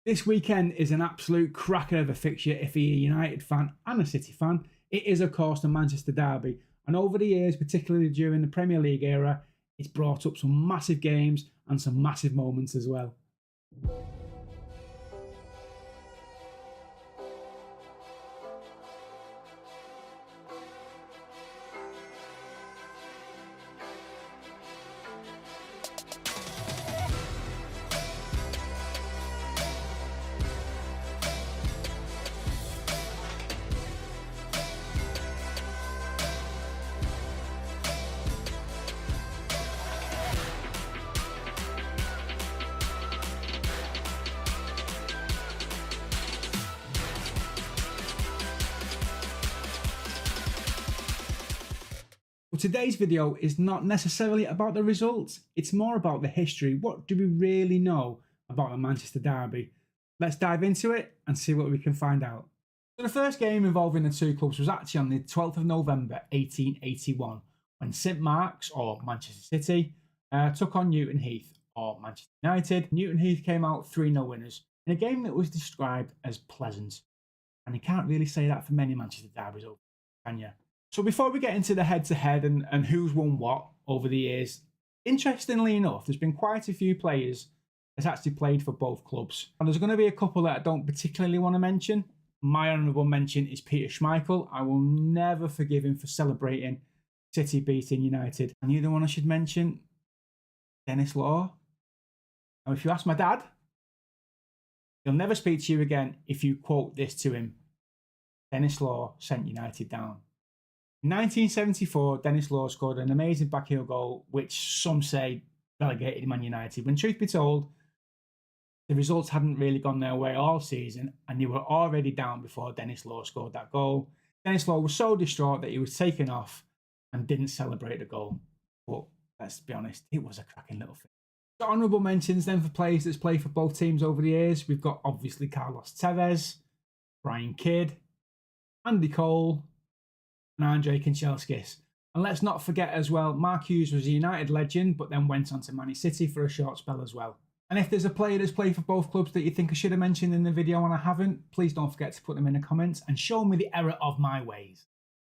This weekend is an absolute cracker of a fixture if you're a United fan and a City fan. It is, of course, the Manchester derby. And over the years, particularly during the Premier League era, it's brought up some massive games and some massive moments as well. But today's video is not necessarily about the results, it's more about the history. What do we really know about the Manchester derby? Let's dive into it and see what we can find out. So the first game involving the two clubs was actually on the 12th of November 1881 when St Mark's, or Manchester City, took on Newton Heath, or Manchester United. Newton Heath came out 3-0 winners in a game that was described as pleasant. And you can't really say that for many Manchester derbies, can you? So before we get into the head-to-head and who's won what over the years, interestingly enough, there's been quite a few players that's actually played for both clubs. And there's going to be a couple that I don't particularly want to mention. My honourable mention is Peter Schmeichel. I will never forgive him for celebrating City beating United. And the other one I should mention, Dennis Law. Now, if you ask my dad, he'll never speak to you again if you quote this to him. Dennis Law sent United down. In 1974, Dennis Law scored an amazing backheel goal, which some say relegated Man United. When truth be told, the results hadn't really gone their way all season, and they were already down before Dennis Law scored that goal. Dennis Law was so distraught that he was taken off and didn't celebrate the goal. But let's be honest, it was a cracking little thing. Got honourable mentions then for players that's played for both teams over the years. We've got obviously Carlos Tevez, Brian Kidd, Andy Cole, and Andre Kanchelskis. And let's not forget as well, Mark Hughes was a United legend, but then went on to Man City for a short spell as well. And if there's a player that's played for both clubs that you think I should have mentioned in the video and I haven't, please don't forget to put them in the comments and show me the error of my ways.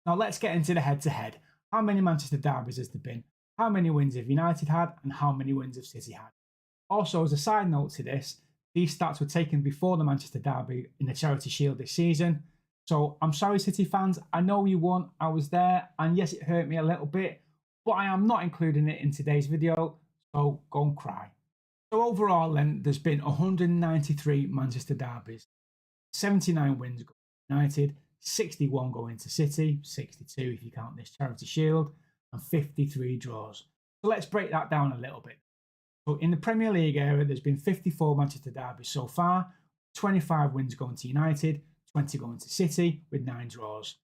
Now let's get into the head-to-head. How many Manchester derbies has there been? How many wins have United had? And how many wins have City had? Also, as a side note to this, these stats were taken before the Manchester derby in the Charity Shield this season. So I'm sorry, City fans, I know you won, I was there, and yes, it hurt me a little bit, but I am not including it in today's video, so go and cry. So overall then, there's been 193 Manchester derbies, 79 wins going to United, 61 going to City, 62 if you count this Charity Shield, and 53 draws. So let's break that down a little bit. So in the Premier League era, there's been 54 Manchester derbies so far, 25 wins going to United, 20 going to City with 9 draws.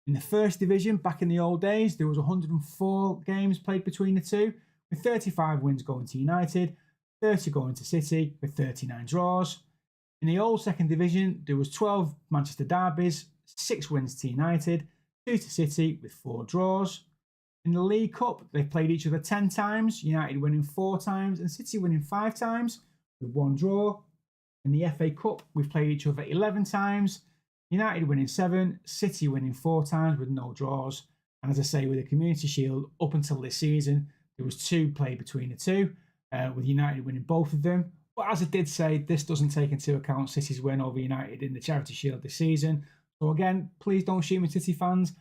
In the first division, back in the old days, there was 104 games played between the two, with 35 wins going to United, 30 going to City with 39 draws. In the old second division, there was 12 Manchester derbies, 6 wins to United, 2 to City with 4 draws. In the League Cup, they played each other 10 times, United winning 4 times and City winning 5 times with 1 draw. In the FA Cup, we've played each other 11 times, United winning 7, City winning 4 times with no draws. And as I say, with the Community Shield, up until this season, there was 2 played between the two, with United winning both of them. But as I did say, this doesn't take into account City's win over United in the Charity Shield this season. So again, please don't shoot me, City fans.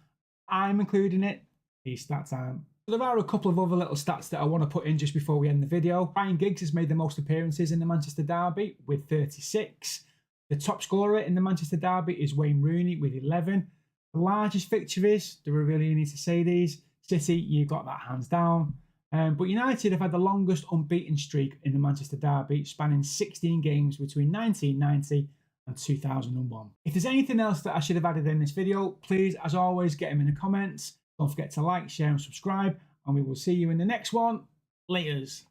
I'm including it. These stats aren't. There are a couple of other little stats that I want to put in just before we end the video. Ryan Giggs has made the most appearances in the Manchester derby with 36. The top scorer in the Manchester derby is Wayne Rooney with 11. The largest fixture is, do we really need to say these? City, you got that hands down. But United have had the longest unbeaten streak in the Manchester derby, spanning 16 games between 1990 and 2001. If there's anything else that I should have added in this video, please, as always, get them in the comments. Don't forget to like, share and subscribe, and we will see you in the next one. Laters.